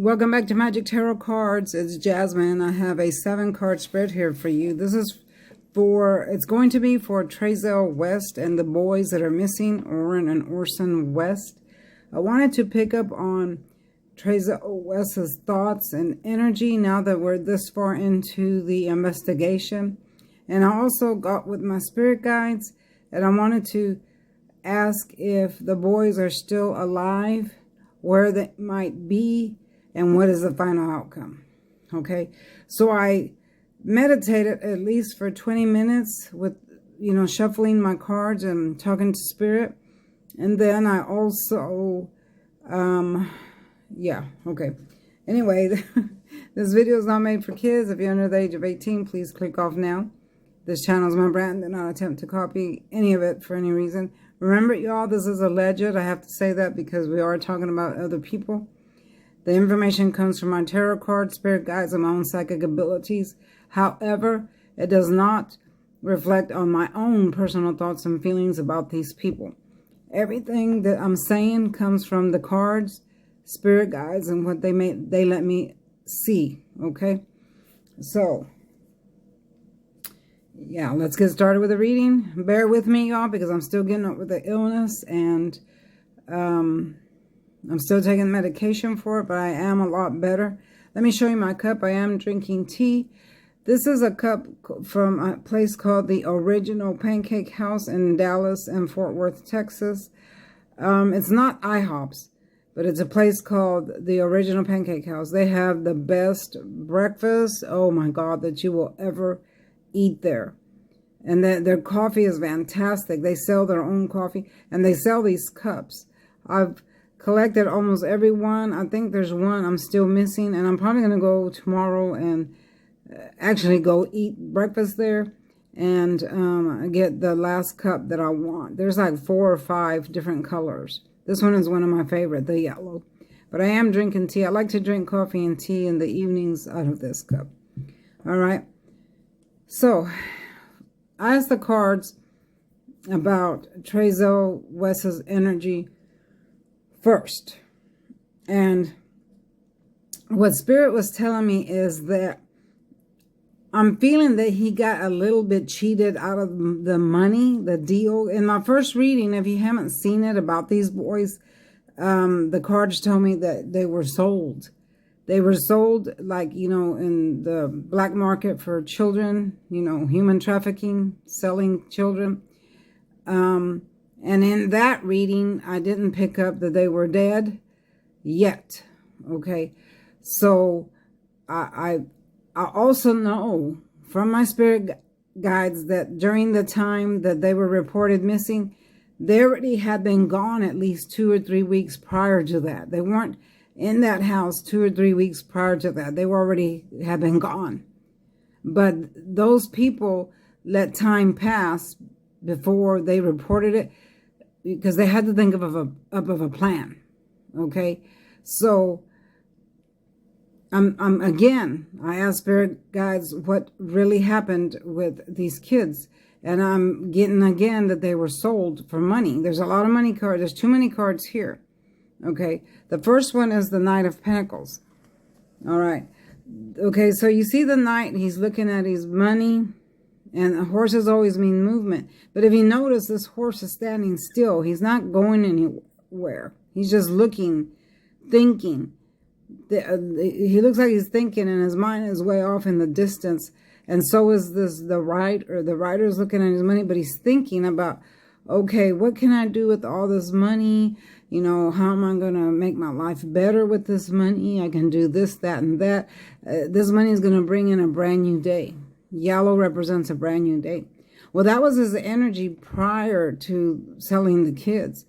Welcome back to Magic Tarot Cards. It's Jasmine. I have a 7-card spread here for you. This is it's going to be for Trey West and the boys that are missing, Orrin and Orson West. I wanted to pick up on Trey West's thoughts and energy now that we're this far into the investigation. And I also got with my spirit guides, and I wanted to ask if the boys are still alive, where they might be, and what is the final outcome. Okay, so I meditated at least for 20 minutes with, shuffling my cards and talking to spirit. And then I also, Anyway, this video is not made for kids. If you're under the age of 18, please click off now. This channel is my brand. Do not attempt to copy any of it for any reason. Remember, y'all, this is alleged. I have to say that because we are talking about other people. The information comes from my tarot cards, spirit guides, and my own psychic abilities. However, it does not reflect on my own personal thoughts and feelings about these people. Everything that I'm saying comes from the cards, spirit guides, and what they let me see. Okay, so yeah, let's get started with the reading. Bear with me, y'all, because I'm still getting up with the illness, and I'm still taking medication for it, but I am a lot better. Let me show you my cup. I am drinking tea. This is a cup from a place called the Original Pancake House in Dallas and Fort Worth, Texas. It's not IHOP's, but it's a place called the Original Pancake House. They have the best breakfast, oh my God, that you will ever eat there. And their coffee is fantastic. They sell their own coffee, and they sell these cups. I've collected almost every one. I think there's one I'm still missing, and I'm probably going to go tomorrow and actually go eat breakfast there and get the last cup that I want. There's like 4 or 5 different colors. This one is one of my favorite, the yellow. But I am drinking tea. I like to drink coffee and tea in the evenings out of this cup. All right. So I asked the cards about Trey West's energy first. And what Spirit was telling me is that I'm feeling that he got a little bit cheated out of the money, the deal. In my first reading, if you haven't seen it about these boys, the cards told me that they were sold. They were sold, like, in the black market for children, human trafficking, selling children. And in that reading, I didn't pick up that they were dead yet. Okay. So I also know from my spirit guides that during the time that they were reported missing, they already had been gone at least 2 or 3 weeks prior to that. They weren't in that house 2 or 3 weeks prior to that. They had been gone. But those people let time pass before they reported it, because they had to think of a plan. Okay, so I asked spirit guides what really happened with these kids, and I'm getting again that they were sold for money. There's a lot of money cards. There's too many cards here. Okay, the first one is the Knight of Pentacles. All right. Okay, so you see the Knight. He's looking at his money. And horses always mean movement. But if you notice, this horse is standing still. He's not going anywhere. He's just looking, thinking. He looks like he's thinking, and his mind is way off in the distance. And so is the rider. The rider is looking at his money, but he's thinking about, okay, what can I do with all this money? How am I going to make my life better with this money? I can do this, that, and that. This money is going to bring in a brand new day. Yellow represents a brand new day. Well, that was his energy prior to selling the kids.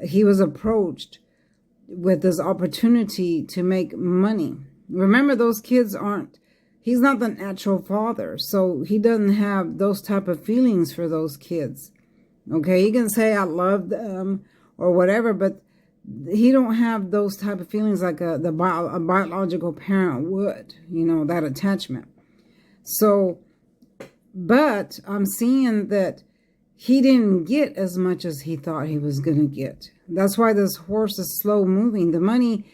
He was approached with this opportunity to make money. Remember, those kids he's not the natural father, so he doesn't have those type of feelings for those kids. Okay, he can say, I love them or whatever, but he don't have those type of feelings like a biological parent would, that attachment. So, but I'm seeing that he didn't get as much as he thought he was going to get. That's why this horse is slow moving. The money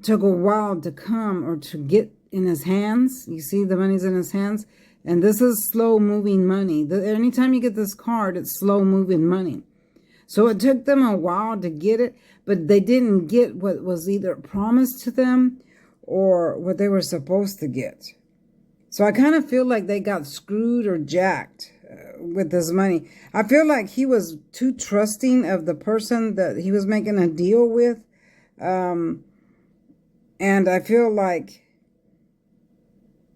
took a while to come or to get in his hands. You see the money's in his hands. And this is slow moving money. Anytime you get this card, it's slow moving money. So it took them a while to get it, but they didn't get what was either promised to them or what they were supposed to get. So I kind of feel like they got screwed or jacked with this money. I feel like he was too trusting of the person that he was making a deal with. And I feel like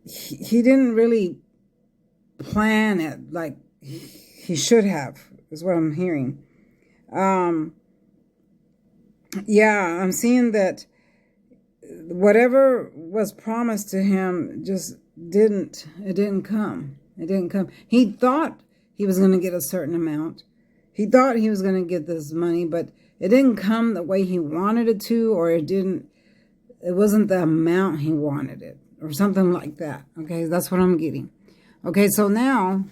he didn't really plan it like he should have, is what I'm hearing. Yeah, I'm seeing that whatever was promised to him just didn't come. It didn't come. He thought he was going to get a certain amount. He thought he was going to get this money, but it didn't come the way he wanted it to, or it wasn't the amount he wanted it, or something like that. Okay, that's what I'm getting. Okay, so now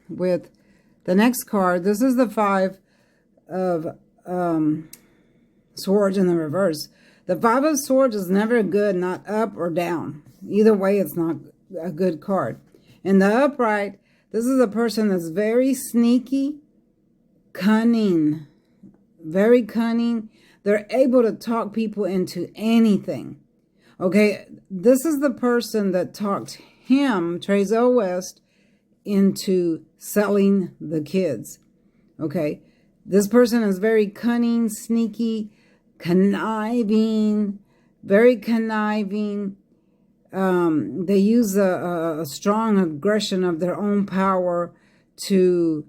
with the next card, this is the 5 of swords in the reverse. The 5 of swords is never good, not up or down. Either way, it's not a good card. In the upright, this is a person that's very sneaky, cunning, very cunning. They're able to talk people into anything. Okay, this is the person that talked him, Trey West, into selling the kids. Okay, this person is very cunning, sneaky, conniving, very conniving. They use a strong aggression of their own power to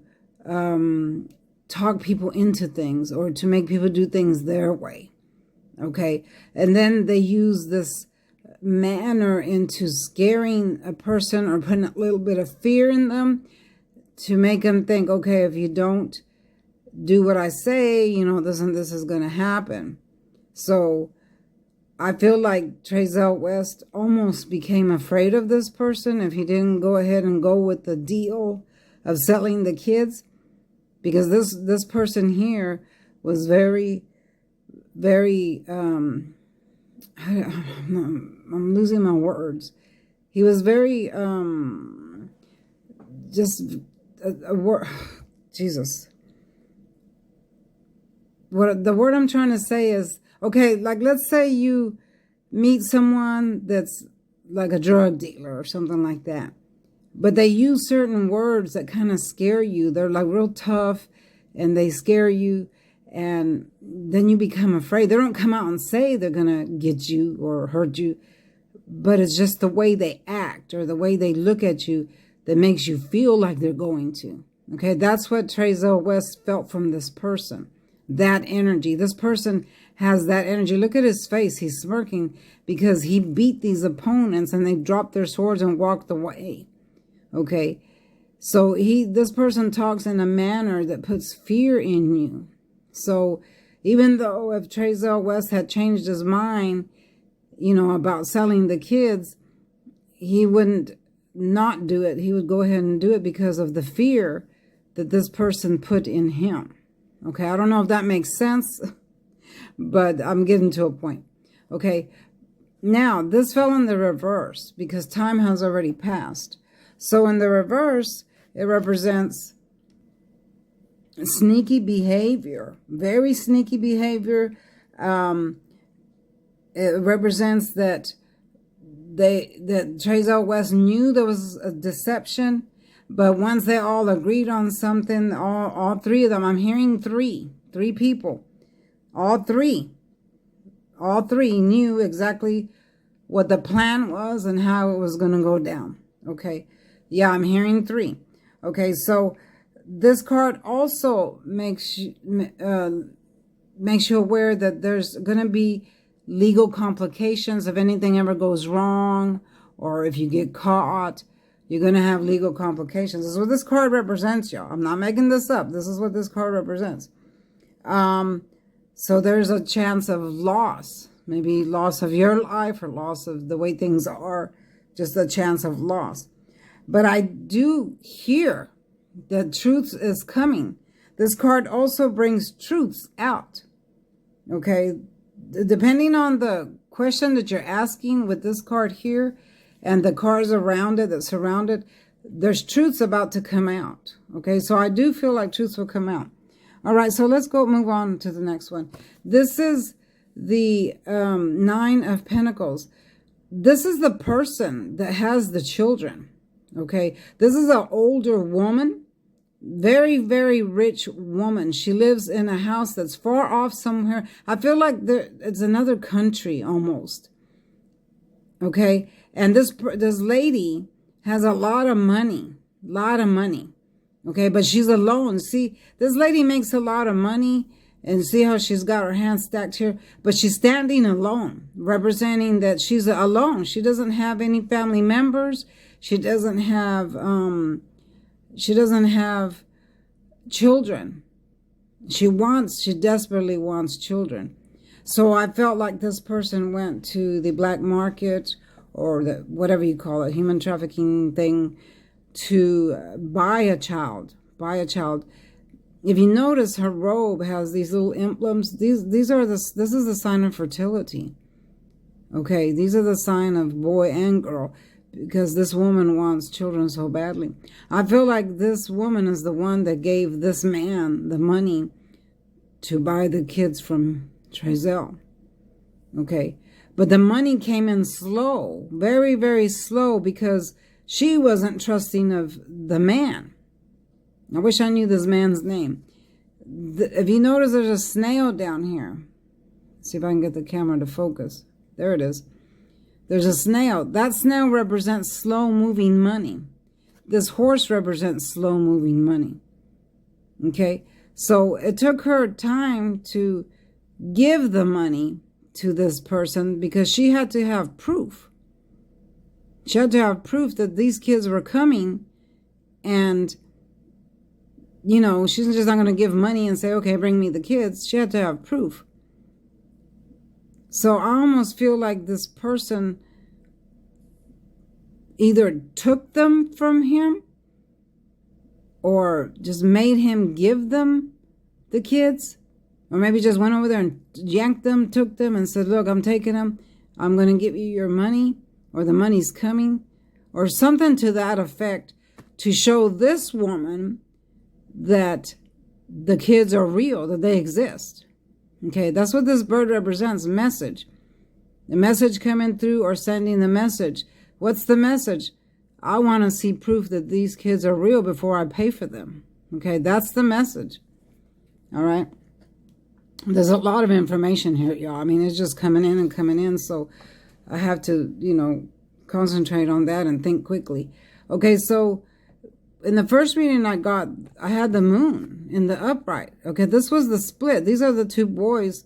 talk people into things or to make people do things their way. Okay, and then they use this manner into scaring a person or putting a little bit of fear in them to make them think, okay, if you don't do what I say, you know, this and this is going to happen. So I feel like Trey West almost became afraid of this person if he didn't go ahead and go with the deal of selling the kids, because this person here was very, very, I'm losing my words. He was very, just a word, Jesus. What the word I'm trying to say is, okay, like let's say you meet someone that's like a drug dealer or something like that, but they use certain words that kind of scare you. They're like real tough and they scare you, and then you become afraid. They don't come out and say they're going to get you or hurt you, but it's just the way they act or the way they look at you that makes you feel like they're going to. Okay, that's what Trey West felt from this person. That energy. This person has that energy. Look at his face. He's smirking because he beat these opponents and they dropped their swords and walked away. Okay. So this person talks in a manner that puts fear in you. So even though if Trey West had changed his mind, you know, about selling the kids, he wouldn't not do it. He would go ahead and do it because of the fear that this person put in him. Okay, I don't know if that makes sense, but I'm getting to a point. Okay, now this fell in the reverse because time has already passed. So in the reverse, it represents sneaky behavior, very sneaky behavior. It represents that Trey West knew there was a deception. But once they all agreed on something, all 3 of them, I'm hearing 3 people, all three knew exactly what the plan was and how it was going to go down. Okay. Yeah, I'm hearing 3. Okay. So this card also makes you aware that there's going to be legal complications if anything ever goes wrong or if you get caught. You're going to have legal complications. This is what this card represents, y'all. I'm not making this up. This is what this card represents. So there's a chance of loss. Maybe loss of your life or loss of the way things are. Just a chance of loss. But I do hear that truth is coming. This card also brings truths out. Okay? Depending on the question that you're asking with this card here and the cards around it that surround it, there's truths about to come out. Okay, so I do feel like truths will come out. All right, so let's go move on to the next one. This is the 9 of Pentacles. This is the person that has the children. Okay, this is an older woman. Very, very rich woman. She lives in a house that's far off somewhere. I feel like it's another country almost. Okay. And this lady has a lot of money. Okay. But she's alone. See, this lady makes a lot of money. And see how she's got her hands stacked here. But she's standing alone, representing that she's alone. She doesn't have any family members. She doesn't have children. She desperately wants children. So I felt like this person went to the black market or the whatever you call it, human trafficking thing, to buy a child. If you notice, her robe has these little emblems. This is the sign of fertility. Okay, these are the sign of boy and girl, because this woman wants children so badly. I feel like this woman is the one that gave this man the money to buy the kids from Trey. Okay. But the money came in slow, very, very slow, because she wasn't trusting of the man. I wish I knew this man's name. If you notice, there's a snail down here. Let's see if I can get the camera to focus. There it is. There's a snail. That snail represents slow-moving money. This horse represents slow-moving money. Okay? So it took her time to give the money to this person because she had to have proof. She had to have proof that these kids were coming, and, you know, she's just not going to give money and say, okay, bring me the kids. She had to have proof. So I almost feel like this person either took them from him or just made him give them the kids, or maybe just went over there and yanked them, took them and said, look, I'm taking them. I'm going to give you your money, or the money's coming, or something to that effect, to show this woman that the kids are real, that they exist. Okay, that's what this bird represents, message. The message coming through or sending the message. What's the message? I want to see proof that these kids are real before I pay for them. Okay, that's the message. All right. There's a lot of information here, y'all. I mean, it's just coming in. So I have to, you know, concentrate on that and think quickly. Okay, so in the first reading I had the moon in the upright. Okay, this was the split. These are the two boys,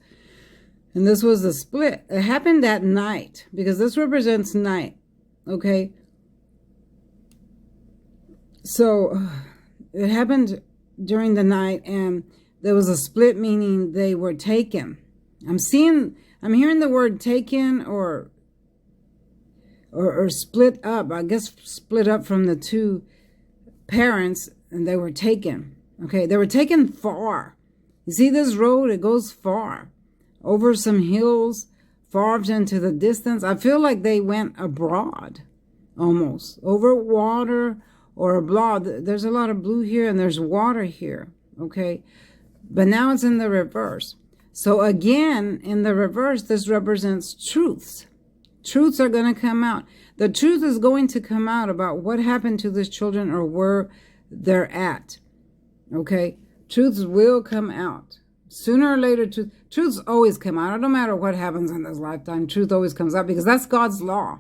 and this was the split. It happened at night, because this represents night. Okay, so it happened during the night, and there was a split, meaning they were taken. I'm hearing the word taken or split up. I guess split up from the two parents, and they were taken. Okay, they were taken far. You see this road? It goes far, over some hills, far into the distance. I feel like they went abroad, almost over water or abroad. There's a lot of blue here, and there's water here. Okay, but now it's in the reverse. So again, in the reverse, this represents truths. Truths are going to come out. The truth is going to come out about what happened to these children or where they're at. Okay? Truths will come out. Sooner or later, truths always come out. No matter what happens in this lifetime, truth always comes out, because that's God's law.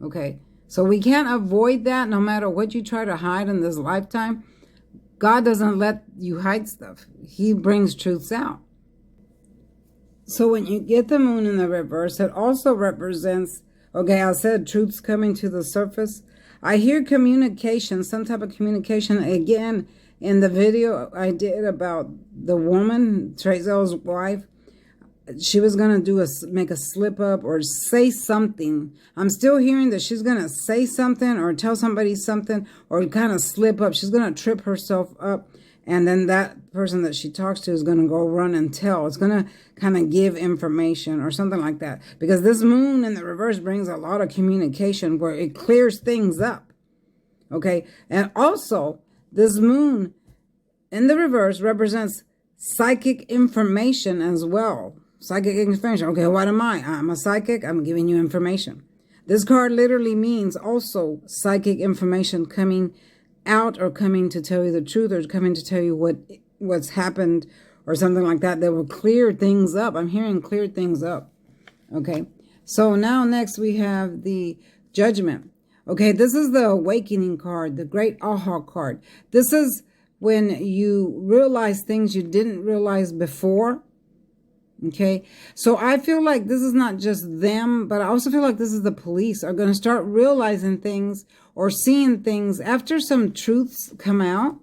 Okay? So we can't avoid that no matter what you try to hide in this lifetime. God doesn't let you hide stuff. He brings truths out. So when you get the moon in the reverse, it also represents, okay, I said truths coming to the surface. I hear communication, some type of communication. Again, in the video I did about the woman, Trey's wife, she was going to make a slip up or say something. I'm still hearing that she's going to say something or tell somebody something or kind of slip up. She's going to trip herself up. And then that person that she talks to is going to go run and tell. It's going to kind of give information or something like that. Because this moon in the reverse brings a lot of communication where it clears things up. Okay. And also, this moon in the reverse represents psychic information as well. Psychic information. Okay, what am I? I'm a psychic. I'm giving you information. This card literally means also psychic information coming out or coming to tell you the truth or coming to tell you what's happened or something like that. That will clear things up. I'm hearing clear things up. Okay. So now next we have the Judgment. Okay. This is the Awakening card, the Great Aha card. This is when you realize things you didn't realize before. Okay. So I feel like this is not just them, but I also feel like this is the police are going to start realizing things or seeing things after some truths come out,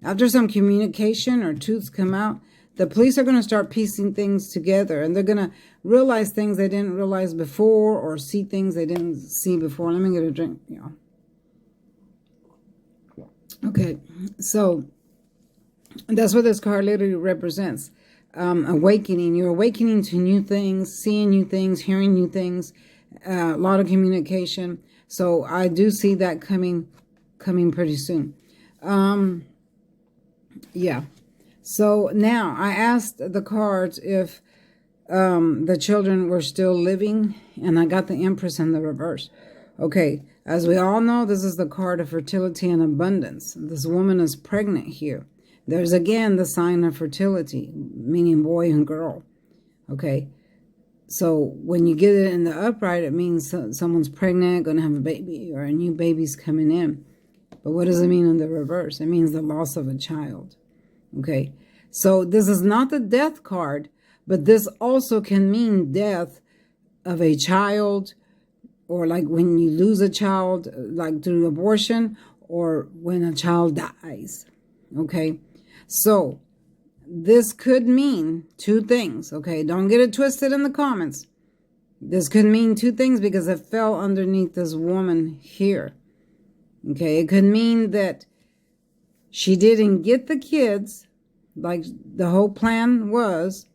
after some communication or truths come out. The police are going to start piecing things together, and they're going to realize things they didn't realize before or see things they didn't see before. Let me get a drink, y'all. Okay. So that's what this card literally represents. Awakening. You're awakening to new things, seeing new things, hearing new things, a lot of communication. So I do see that coming pretty soon. Yeah. So now I asked the cards if the children were still living, and I got the Empress in the reverse. Okay. As we all know, this is the card of fertility and abundance. This woman is pregnant here. There's again the sign of fertility, meaning boy and girl. Okay. So when you get it in the upright, it means someone's pregnant, going to have a baby, or a new baby's coming in. But what does it mean in the reverse? It means the loss of a child. Okay. So this is not the death card, but this also can mean death of a child, or like when you lose a child, like through abortion, or when a child dies. Okay. So this could mean two things. Okay. Don't get it twisted in the comments. This could mean two things because it fell underneath this woman here. Okay. It could mean that she didn't get the kids like the whole plan was,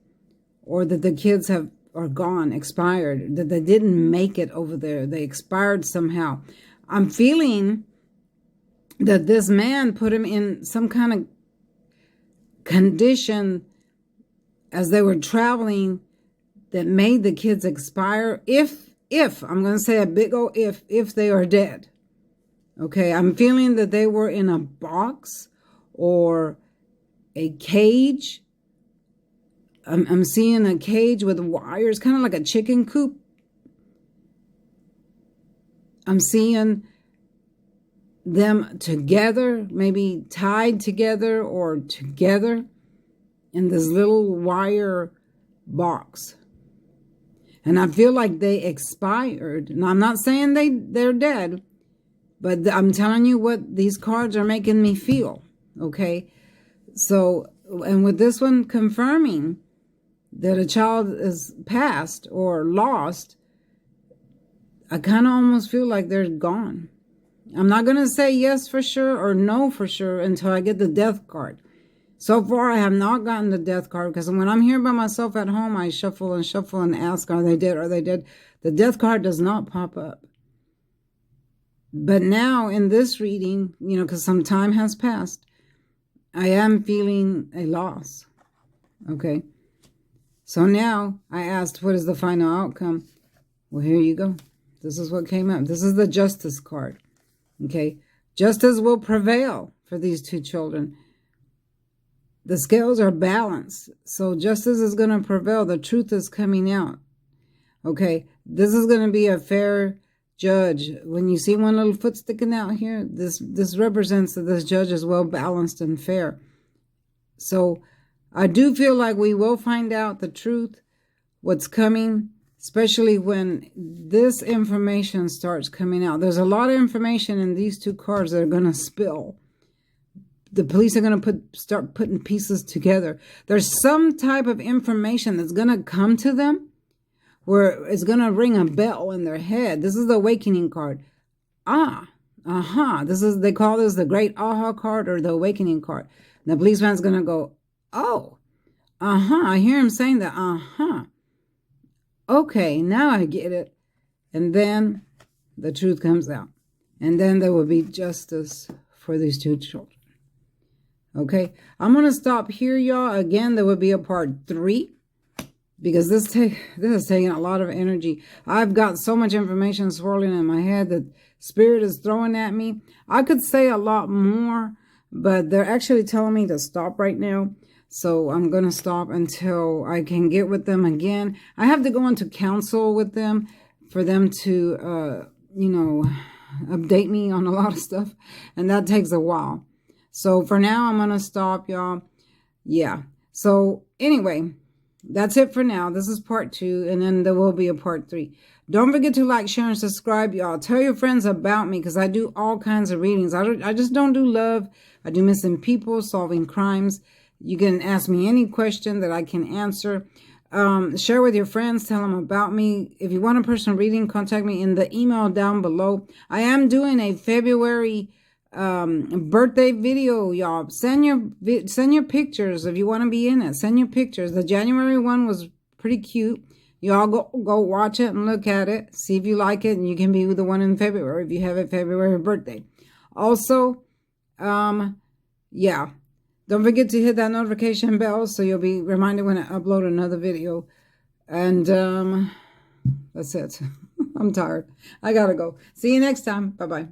or that the kids are gone, expired, that they didn't make it over there. They expired somehow. I'm feeling that this man put him in some kind of condition as they were traveling that made the kids expire. If I'm going to say a big old if they are dead. Okay. I'm feeling that they were in a box or a cage. I'm seeing a cage with wires, kind of like a chicken coop. I'm seeing them together, maybe tied together or together in this little wire box. And I feel like they expired. Now, I'm not saying they're dead, but I'm telling you what these cards are making me feel. Okay. So, and with this one confirming that a child is passed or lost, I kind of almost feel like they're gone. I'm not going to say yes for sure or no for sure until I get the death card. So far, I have not gotten the death card because when I'm here by myself at home, I shuffle and ask, are they dead? Are they dead? The death card does not pop up. But now in this reading, because some time has passed, I am feeling a loss. Okay. So now I asked, what is the final outcome? Well, here you go. This is what came up. This is the Justice card. Okay. Justice will prevail for these two children. The scales are balanced. So justice is going to prevail. The truth is coming out. Okay. This is going to be a fair judge. When you see one little foot sticking out here, this represents that this judge is well balanced and fair. So I do feel like we will find out the truth, what's coming, especially when this information starts coming out. There's a lot of information in these two cards that are going to spill. The police are going to start putting pieces together. There's some type of information that's going to come to them where it's going to ring a bell in their head. This is the Awakening card. They call this the Great Aha card or the Awakening card. The policeman's going to go, oh, I hear him saying that, okay, now I get it. And then the truth comes out. And then there will be justice for these two children. Okay, I'm going to stop here, y'all. Again, there will be a part 3 because this is taking a lot of energy. I've got so much information swirling in my head that Spirit is throwing at me. I could say a lot more, but they're actually telling me to stop right now. So I'm going to stop until I can get with them again. I have to go into counsel with them for them to, update me on a lot of stuff. And that takes a while. So for now, I'm going to stop, y'all. Yeah. So anyway, that's it for now. This is part 2, and then there will be a part 3. Don't forget to like, share, and subscribe, y'all. Tell your friends about me because I do all kinds of readings. I just don't do love. I do missing people, solving crimes. You can ask me any question that I can answer. Share with your friends. Tell them about me. If you want a personal reading, contact me in the email down below. I am doing a February birthday video, y'all. Send your pictures if you want to be in it. Send your pictures. The January one was pretty cute. Y'all go watch it and look at it. See if you like it, and you can be the one in February if you have a February birthday. Also, yeah. Don't forget to hit that notification bell so you'll be reminded when I upload another video. And that's it. I'm tired. I gotta go. See you next time. Bye-bye.